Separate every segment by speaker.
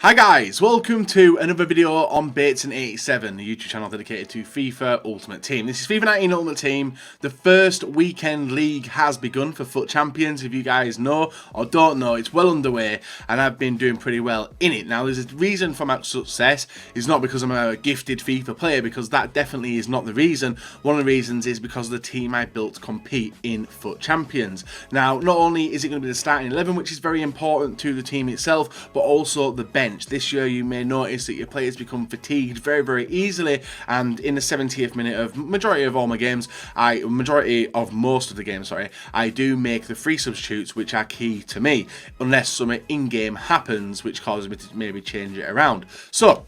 Speaker 1: Hi guys, welcome to another video on Bateson87, the YouTube channel dedicated to FIFA Ultimate Team. This is FIFA 19 Ultimate Team. The first weekend league has begun for FUT Champions. If you guys know or don't know, it's well underway and I've been doing pretty well in it. Now there's a reason for my success. It's not because I'm a gifted FIFA player, because that definitely is not the reason. One of the reasons is because of the team I built to compete in FUT Champions. Now not only is it going to be the starting 11, which is very important to the team itself, but also the bench. This year you may notice that your players become fatigued very easily, and in the 70th minute of majority of most of the games, I do make the free substitutes, which are key to me, unless something in-game happens which causes me to maybe change it around. So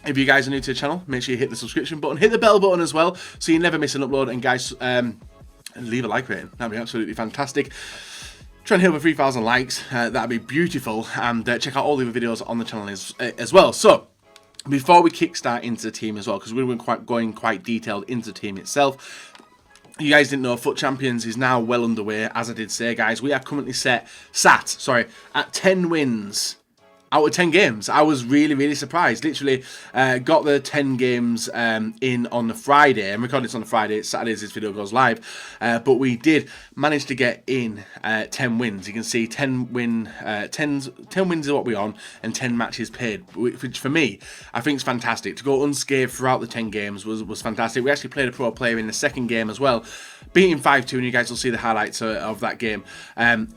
Speaker 1: if you guys are new to the channel, make sure you hit the subscription button, hit the bell button as well, so you never miss an upload, and guys, leave a like rating, that'd be absolutely fantastic. Try and hit over 3,000 likes, that'd be beautiful, and check out all the other videos on the channel as well. So, before we kickstart into the team as well, because we were going quite detailed into the team itself, you guys didn't know FUT Champions is now well underway. As I did say, guys, we are currently sat at 10 wins out of 10 games. I was really surprised. Literally got the 10 games in on the Friday. I'm recording this on the Friday. It's Saturday as this video goes live. But we did manage to get in 10 wins. You can see 10 wins is what we're on, and 10 matches paid, which for me, I think is fantastic. To go unscathed throughout the 10 games was fantastic. We actually played a pro player in the second game as well, beating 5-2, and you guys will see the highlights of that game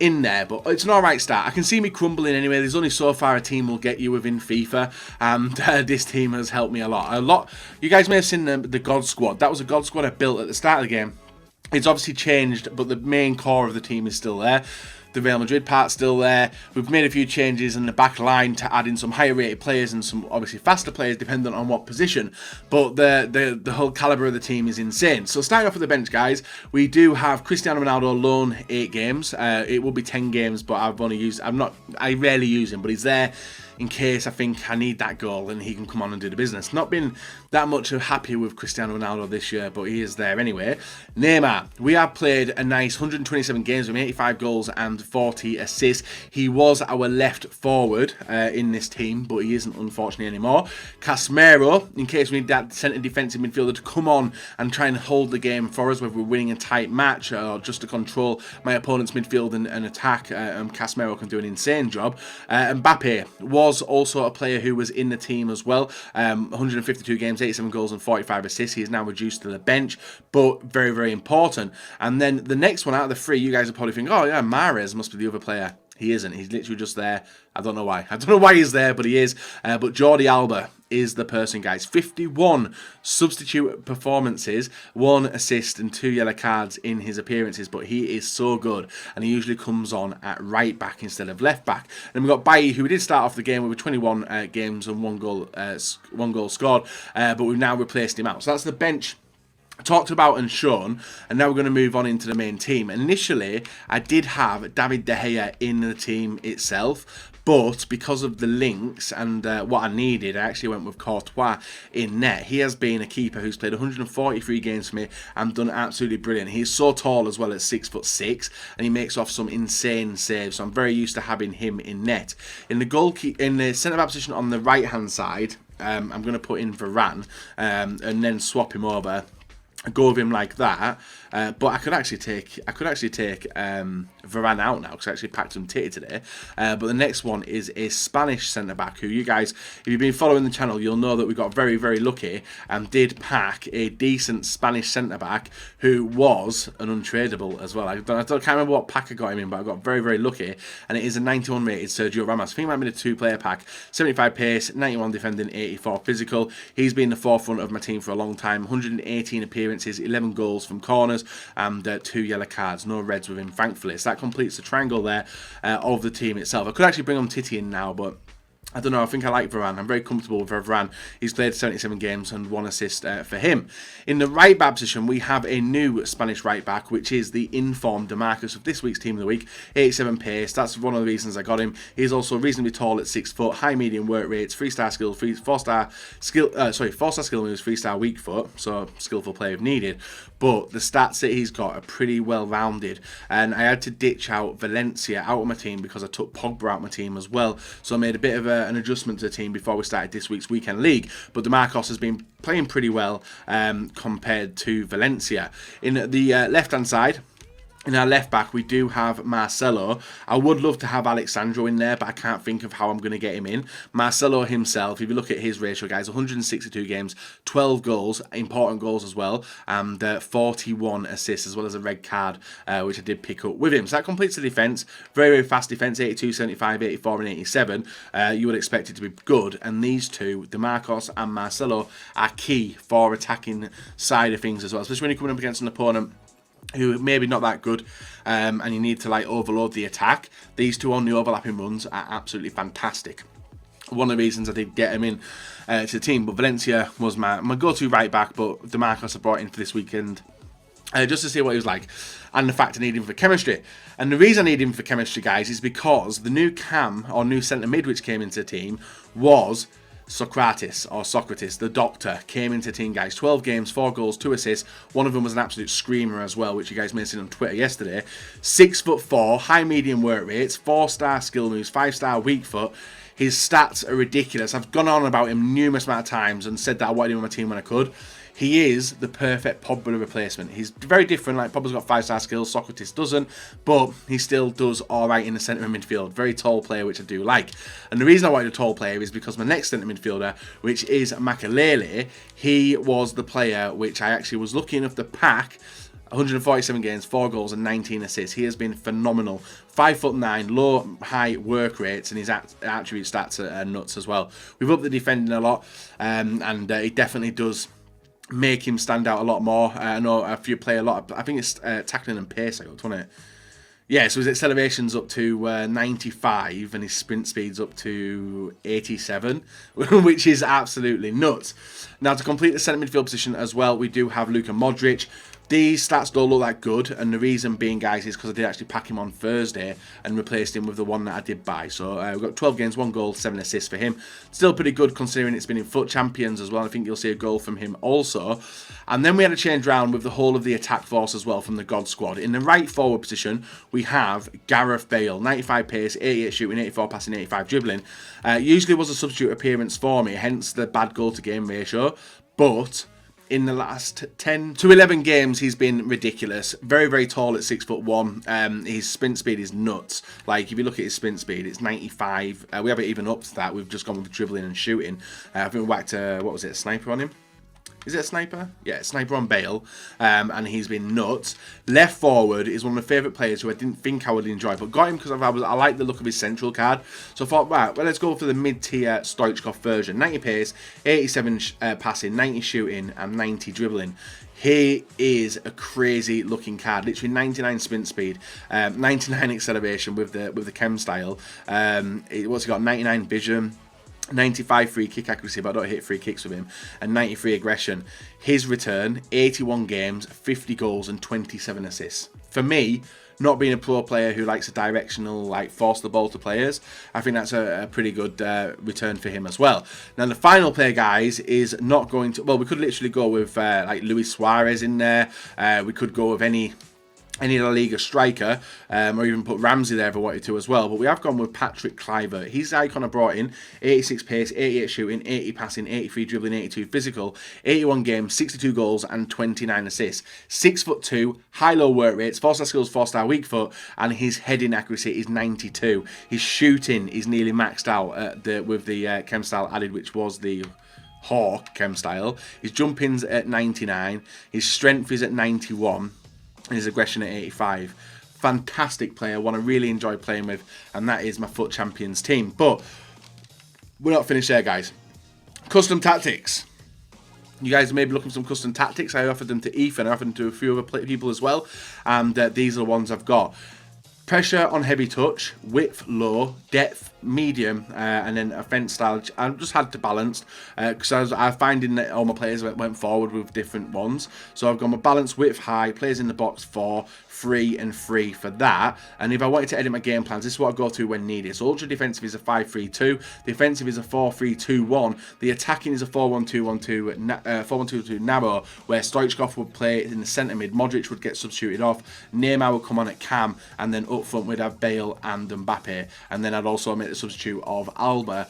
Speaker 1: in there. But it's an alright start. I can see me crumbling anyway. There's only so far a team will get you within FIFA, and this team has helped me a lot. You guys may have seen the God Squad. That was a God Squad I built at the start of the game. It's obviously changed, but the main core of the team is still there. The Real Madrid part's still there. We've made a few changes in the back line to add in some higher rated players and some obviously faster players dependent on what position. But the whole calibre of the team is insane. So starting off with the bench, guys, we do have Cristiano Ronaldo loan 8 games. It will be 10 games, but I rarely use him, but he's there in case I think I need that goal and he can come on and do the business. Not been that much happy with Cristiano Ronaldo this year, but he is there anyway. Neymar, we have played a nice 127 games with 85 goals and 40 assists. He was our left forward in this team, but he isn't unfortunately anymore. Casemiro, in case we need that centre defensive midfielder to come on and try and hold the game for us, whether we're winning a tight match or just to control my opponent's midfield and attack, Casemiro can do an insane job. Mbappe was also a player who was in the team as well. 152 games, 87 goals and 45 assists. He is now reduced to the bench, but very important. And then the next one out of the three, you guys are probably thinking, oh yeah, Mahrez must be the other player. He isn't. He's literally just there. I don't know why. I don't know why he's there, but he is. But Jordi Alba is the person, guys. 51 substitute performances, 1 assist and 2 yellow cards in his appearances. But he is so good, and he usually comes on at right back instead of left back. And we've got Bailly, who did start off the game with 21 games and 1 goal scored, but we've now replaced him out. So that's the bench talked about and shown, and now we're going to move on into the main team. Initially, I did have David De Gea in the team itself, but because of the links and what I needed, I actually went with Courtois in net. He has been a keeper who's played 143 games for me and done absolutely brilliant. He's so tall as well at 6'6", and he makes off some insane saves. So I'm very used to having him in net. In the centre back position on the right hand side, I'm going to put in Varane and then swap him over. Go with him like that, but I could actually take Varane out now because I actually packed some titty today. But the next one is a Spanish centre back who, you guys, if you've been following the channel, you'll know that we got very lucky and did pack a decent Spanish centre back who was an untradeable as well. I can't remember what pack I got him in, but I got very lucky, and it is a 91 rated Sergio Ramos. I think it might be a 2-player pack. 75 pace, 91 defending, 84 physical. He's been the forefront of my team for a long time. 118 appearances, 11 goals from corners, and 2 yellow cards. No reds with him, thankfully. So that completes the triangle there of the team itself. I could actually bring on Titi in now, but I don't know, I think I like Varane. I'm very comfortable with Varane. He's played 77 games and 1 assist for him. In the right back position, we have a new Spanish right back, which is the informed DeMarcus of this week's team of the week. 87 pace, that's one of the reasons I got him. He's also reasonably tall at 6 foot, high medium work rates, 3-star skill, 4-star skill, 4-star skill moves, 3-star weak foot, so skillful play if needed. But the stats that he's got are pretty well rounded, and I had to ditch out Valencia out of my team because I took Pogba out of my team as well. So I made a bit of a an adjustment to the team before we started this week's weekend league, but DeMarcos has been playing pretty well compared to Valencia. In the left-hand side, in our left back, we do have Marcelo. I would love to have Alexandro in there, but I can't think of how I'm going to get him in. Marcelo himself, if you look at his ratio, guys, 162 games, 12 goals, important goals as well, and 41 assists, as well as a red card, which I did pick up with him. So that completes the defence. Very, very fast defence, 82, 75, 84, and 87. You would expect it to be good. And these two, DeMarcos and Marcelo, are key for attacking side of things as well, especially when you're coming up against an opponent who maybe not that good, and you need to like overload the attack. These two on the overlapping runs are absolutely fantastic. One of the reasons I did get him in to the team, but Valencia was my go-to right back, but DeMarcos I brought in for this weekend just to see what he was like, and the fact I need him for chemistry. And the reason I need him for chemistry, guys, is because the new cam, or new centre mid, which came into the team was Socrates, the doctor, came into the team, guys. 12 games, 4 goals, 2 assists. One of them was an absolute screamer as well, which you guys may have seen on Twitter yesterday. 6'4", high medium work rates, 4-star skill moves, 5-star weak foot. His stats are ridiculous. I've gone on about him numerous amount of times and said that I wanted him on my team when I could. He is the perfect Pogba replacement. He's very different. Like, Pogba's got 5-star skills, Socrates doesn't, but he still does all right in the centre of midfield. Very tall player, which I do like. And the reason I wanted a tall player is because my next centre midfielder, which is Makelele, he was the player which I actually was lucky enough to pack. 147 games, 4 goals and 19 assists. He has been phenomenal. 5'9", low, high work rates, and his attribute stats are nuts as well. We've upped the defending a lot, and it definitely does make him stand out a lot more. I know if you play a lot, I think it's tackling and pace I got, wasn't it? Yeah, so his acceleration's up to 95 and his sprint speed's up to 87, which is absolutely nuts. Now, to complete the centre midfield position as well, we do have Luka Modric. These stats don't look that good, and the reason being, guys, is because I did actually pack him on Thursday and replaced him with the one that I did buy. So we've got 12 games, 1 goal, 7 assists for him. Still pretty good considering it's been in FUT Champions as well. I think you'll see a goal from him also. And then we had a change round with the whole of the attack force as well from the God Squad. In the right forward position, we have Gareth Bale, 95 pace, 88 shooting, 84 passing, 85 dribbling. Usually was a substitute appearance for me, hence the bad goal to game ratio. But in the last 10 to 11 games, he's been ridiculous. Very, very tall at 6'1". His sprint speed is nuts. Like, if you look at his sprint speed, it's 95. We haven't even upped that. We've just gone with dribbling and shooting. I think we whacked a, what was it, a sniper on him? Is it a sniper? Yeah, sniper on Bale, and he's been nuts. Left forward is one of my favourite players who I didn't think I would enjoy, but got him because I like the look of his central card. So I thought, right, well, let's go for the mid-tier Stoichkov version. 90 pace, 87 passing, 90 shooting, and 90 dribbling. He is a crazy looking card. Literally 99 sprint speed, 99 acceleration with the chem style. What's he got? 99 vision. 95 free kick accuracy, but I don't hit free kicks with him, and 93 aggression. His return, 81 games, 50 goals and 27 assists. For me, not being a pro player who likes a directional, like, force the ball to players, I think that's a pretty good return for him as well. Now, the final player, guys, is not going to, well, we could literally go with like Luis Suarez in there. We could go with any La Liga striker, or even put Ramsey there if I wanted to as well. But we have gone with Patrick Kluivert. He's the icon I brought in. 86 pace, 88 shooting, 80 passing, 83 dribbling, 82 physical, 81 games, 62 goals and 29 assists. 6'2", high-low work rates, 4-star skills, 4-star weak foot, and his heading accuracy is 92. His shooting is nearly maxed out with the chem style added, which was the Hawk chem style. His jumping's at 99. His strength is at 91. And his aggression at 85. Fantastic player, one I really enjoy playing with, and that is my FUT Champions team. But we're not finished there, guys. Custom tactics. You guys may be looking for some custom tactics. I offered them to Ethan, I offered them to a few other people as well, and these are the ones I've got. Pressure on heavy touch, width low, depth medium, and then offense style. I just had to balance because I was finding that all my players went forward with different ones. So I've got my balance, width high, players in the box 4, 3 and 3 for that. And if I wanted to edit my game plans, this is what I go to when needed. So ultra defensive is a 5-3-2, defensive is a 4-3-2-1, the attacking is a 4-1-2-1-2, 4-1-2-2 narrow, where Stoichkov would play in the centre mid, Modric would get substituted off, Neymar would come on at cam, and then up front we'd have Bale and Mbappe. And then I'd also make the the substitute of Alba,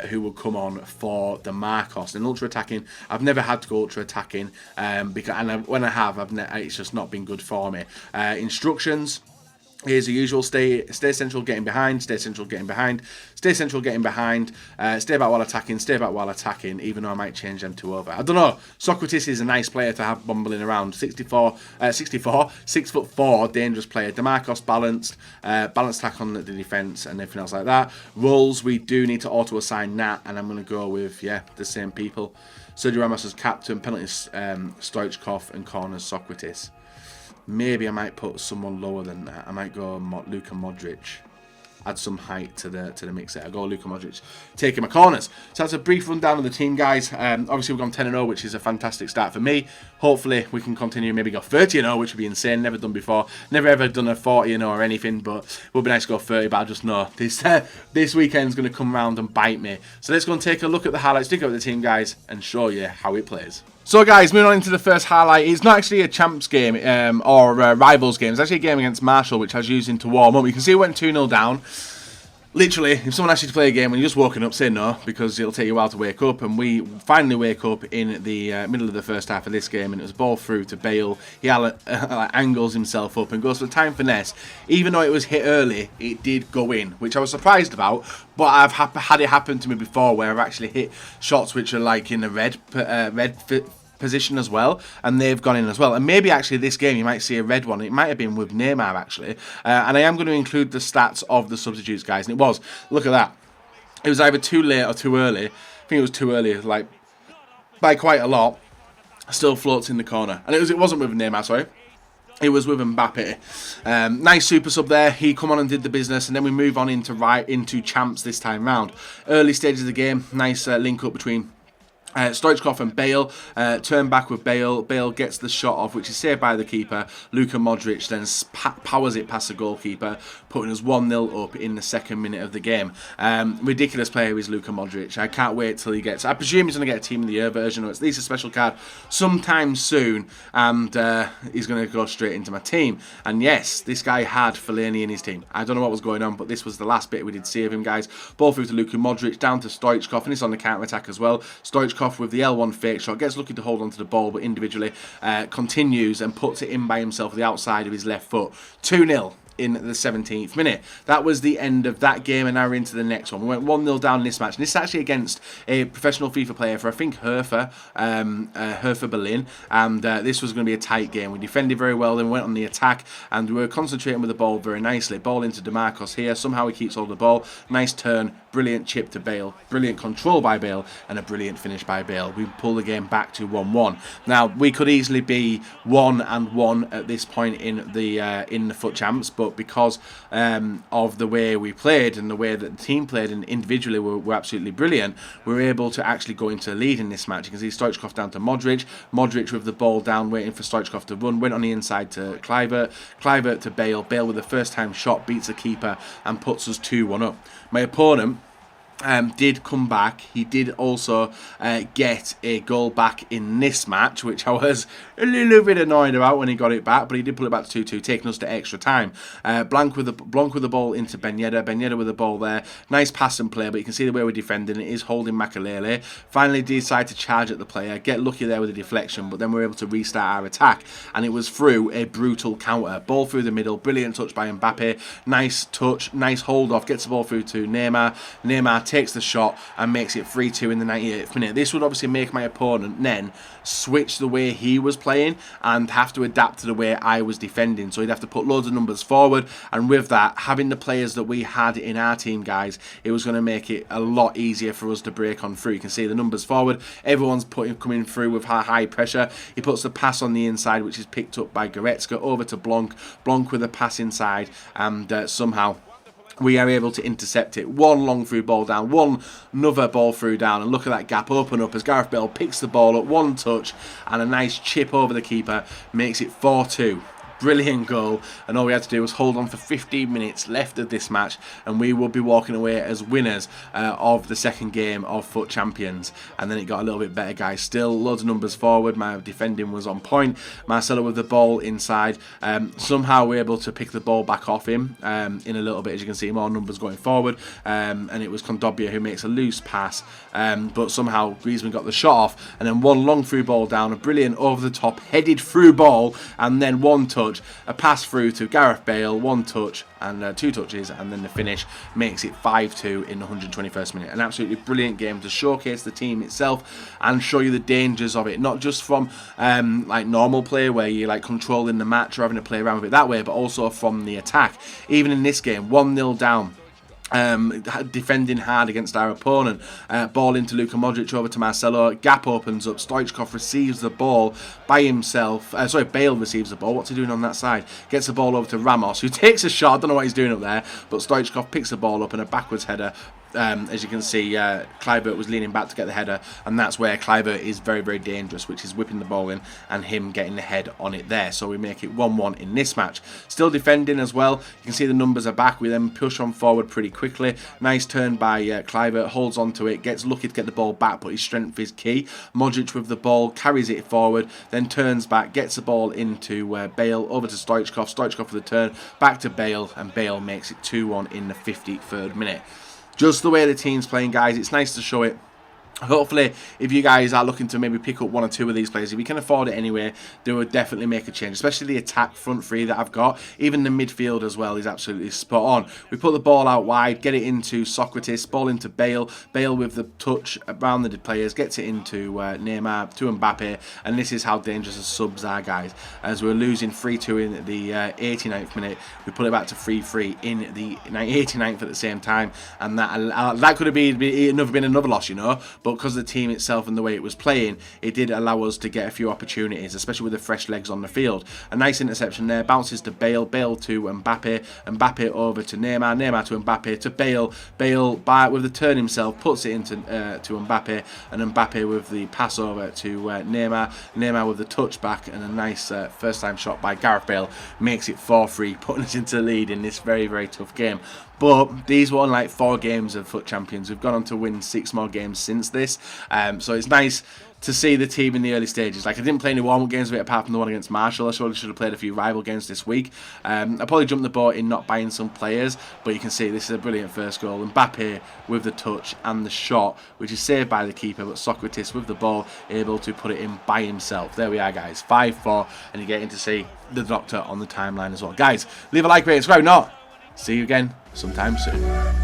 Speaker 1: who will come on for the Marcos. And ultra attacking, I've never had to go ultra attacking, when I have, it's just not been good for me. Instructions. Here's the usual: stay central, getting behind, stay central, getting behind, stay central, getting behind, stay back while attacking, stay back while attacking, even though I might change them to over. I don't know. Socrates is a nice player to have bumbling around. 6'4", dangerous player. DeMarcos balanced attack on the defence and everything else like that. Roles, we do need to auto-assign Nat, and I'm going to go with, the same people. Sergio Ramos as captain, penalties Stoichkov, and corners Socrates. Maybe I might put someone lower than that. I might go Luka Modric. Add some height to the mix there. I'll go Luka Modric taking my corners. So that's a brief rundown of the team, guys. Obviously, we've gone 10-0, which is a fantastic start for me. Hopefully, we can continue, maybe go 30-0, which would be insane. Never done before. Never ever done a 40-0 or anything, but it would be nice to go 30, but I just know this weekend's going to come around and bite me. So let's go and take a look at the highlights, dig up the team, guys, and show you how it plays. So guys, moving on into the first highlight, it's not actually a champs game or a rivals game. It's actually a game against Marshall, which I was using to warm up. You can see it went 2-0 down. Literally, if someone asks you to play a game and you're just woken up, say no, because it'll take you a while to wake up. And we finally wake up in the middle of the first half of this game, and it was a ball through to Bale. He angles himself up and goes for the time finesse. Even though it was hit early, it did go in, which I was surprised about. But I've had it happen to me before, where I've actually hit shots which are like in the red position as well, and they've gone in as well. And maybe actually this game you might see a red one. It might have been with Neymar actually, and I am going to include the stats of the substitutes, guys. And it was, look at that, it was either too late or too early. I think it was too early, like by quite a lot. Still floats in the corner, and it wasn't with Neymar, sorry. It was with Mbappe. Nice super sub there. He come on and did the business, and then we move on into champs this time round. Early stages of the game, nice link up between Stoichkov and Bale. Turn back with Bale. Bale gets the shot off, which is saved by the keeper. Luka Modric then powers it past the goalkeeper, putting us 1-0 up in the second minute of the game. Ridiculous player is Luka Modric. I can't wait till he gets, I presume he's going to get a Team of the Year version, or at least a special card sometime soon, and he's going to go straight into my team. And yes, this guy had Fellaini in his team. I don't know what was going on, but this was the last bit we did see of him, guys. Ball through to Luka Modric, down to Stoichkov, and it's on the counter-attack as well. Stoichkov with the L1 fake shot, gets lucky to hold onto the ball, but individually continues and puts it in by himself with the outside of his left foot. 2-0 in the 17th minute. That was the end of that game, and now we're into the next one. We went 1-0 down in this match, and this is actually against a professional FIFA player for, I think, Hertha Berlin, and this was going to be a tight game. We defended very well, then we went on the attack, and we were concentrating with the ball very nicely. Ball into DeMarcos here. Somehow he keeps hold of the ball. Nice turn. Brilliant chip to Bale. Brilliant control by Bale, and a brilliant finish by Bale. We pull the game back to 1-1. Now, we could easily be 1-1 at this point in the FUT Champs, but because of the way we played and the way that the team played and individually were absolutely brilliant, we were able to actually go into the lead in this match. You can see Stoichkov down to Modric. Modric with the ball down, waiting for Stoichkov to run. Went on the inside to Kluivert. Kluivert to Bale. Bale with the first time shot beats the keeper and puts us 2-1 up. My opponent did come back. He did also get a goal back in this match, which I was a little bit annoyed about when he got it back, but he did pull it back to 2-2, taking us to extra time. Blanc with the ball into Ben Yedder. Ben Yedder with the ball there. Nice pass and play, but you can see the way we're defending. It is holding Makalele. Finally decide to charge at the player. Get lucky there with a deflection, but then we're able to restart our attack, and it was through a brutal counter. Ball through the middle. Brilliant touch by Mbappe. Nice touch. Nice hold off. Gets the ball through to Neymar. Neymar takes the shot and makes it 3-2 in the 98th minute. This would obviously make my opponent then switch the way he was playing and have to adapt to the way I was defending. So he'd have to put loads of numbers forward, and with that, having the players that we had in our team, guys, it was going to make it a lot easier for us to break on through. You can see the numbers forward. Everyone's coming through with high pressure. He puts the pass on the inside, which is picked up by Goretzka, over to Blanc. Blanc with a pass inside, and somehow we are able to intercept it. One long through ball down, another ball through down, and look at that gap open up as Gareth Bale picks the ball up, one touch, and a nice chip over the keeper makes it 4-2. Brilliant goal, and all we had to do was hold on for 15 minutes left of this match, and we will be walking away as winners of the second game of FUT Champions. And then it got a little bit better, guys. Still loads of numbers forward. My defending was on point. Marcelo with the ball inside. Somehow we're able to pick the ball back off him in a little bit. As you can see, more numbers going forward, and it was Kondogbia who makes a loose pass, but somehow Griezmann got the shot off, and then one long through ball down, a brilliant over the top headed through ball, and then one touch. A pass through to Gareth Bale, one touch and 2 touches, and then the finish makes it 5-2 in the 121st minute. An absolutely brilliant game to showcase the team itself and show you the dangers of it, not just from like normal play where you're like controlling the match or having to play around with it that way, but also from the attack. Even in this game, 1-0 down, defending hard against our opponent, ball into Luka Modric, over to Marcelo, gap opens up, Stoichkov receives the ball by himself, Bale receives the ball, what's he doing on that side, gets the ball over to Ramos, who takes a shot, I don't know what he's doing up there, but Stoichkov picks the ball up and a backwards header. As you can see, Kluivert was leaning back to get the header, and that's where Kluivert is very, very dangerous, which is whipping the ball in and him getting the head on it there. So we make it 1-1 in this match. Still defending as well. You can see the numbers are back. We then push on forward pretty quickly. Nice turn by Kluivert, holds onto it, gets lucky to get the ball back, but his strength is key. Modric with the ball, carries it forward, then turns back, gets the ball into Bale, over to Stoichkov. Stoichkov for the turn, back to Bale, and Bale makes it 2-1 in the 53rd minute. Just the way the team's playing, guys, it's nice to show it. Hopefully, if you guys are looking to maybe pick up 1 or 2 of these players, if you can afford it anyway, they would definitely make a change, especially the attack front 3 that I've got. Even the midfield as well is absolutely spot on. We put the ball out wide, get it into Socrates, ball into Bale. Bale with the touch around the players, gets it into Neymar, to Mbappe, and this is how dangerous the subs are, guys. As we're losing 3-2 in the 89th minute, we put it back to 3-3 in the 89th at the same time, and that could have been another loss, you know, but because of the team itself and the way it was playing, it did allow us to get a few opportunities, especially with the fresh legs on the field. A nice interception there, bounces to Bale, Bale to Mbappe, Mbappe over to Neymar, Neymar to Mbappe, to Bale, Bale with the turn himself, puts it into to Mbappe, and Mbappe with the pass over to Neymar, Neymar with the touch back, and a nice first time shot by Gareth Bale makes it 4-3, putting us into the lead in this very, very tough game. But these were like 4 games of FUT Champions. We've gone on to win 6 more games since this. So it's nice to see the team in the early stages. Like, I didn't play any warm-up games of it apart from the one against Marshall. I should have played a few rival games this week. I probably jumped the boat in not buying some players, but you can see this is a brilliant first goal. Mbappe with the touch and the shot, which is saved by the keeper, but Socrates with the ball, able to put it in by himself. There we are, guys. 5-4, and you're getting to see the doctor on the timeline as well. Guys, leave a like, rate, and subscribe. Not. See you again sometime soon.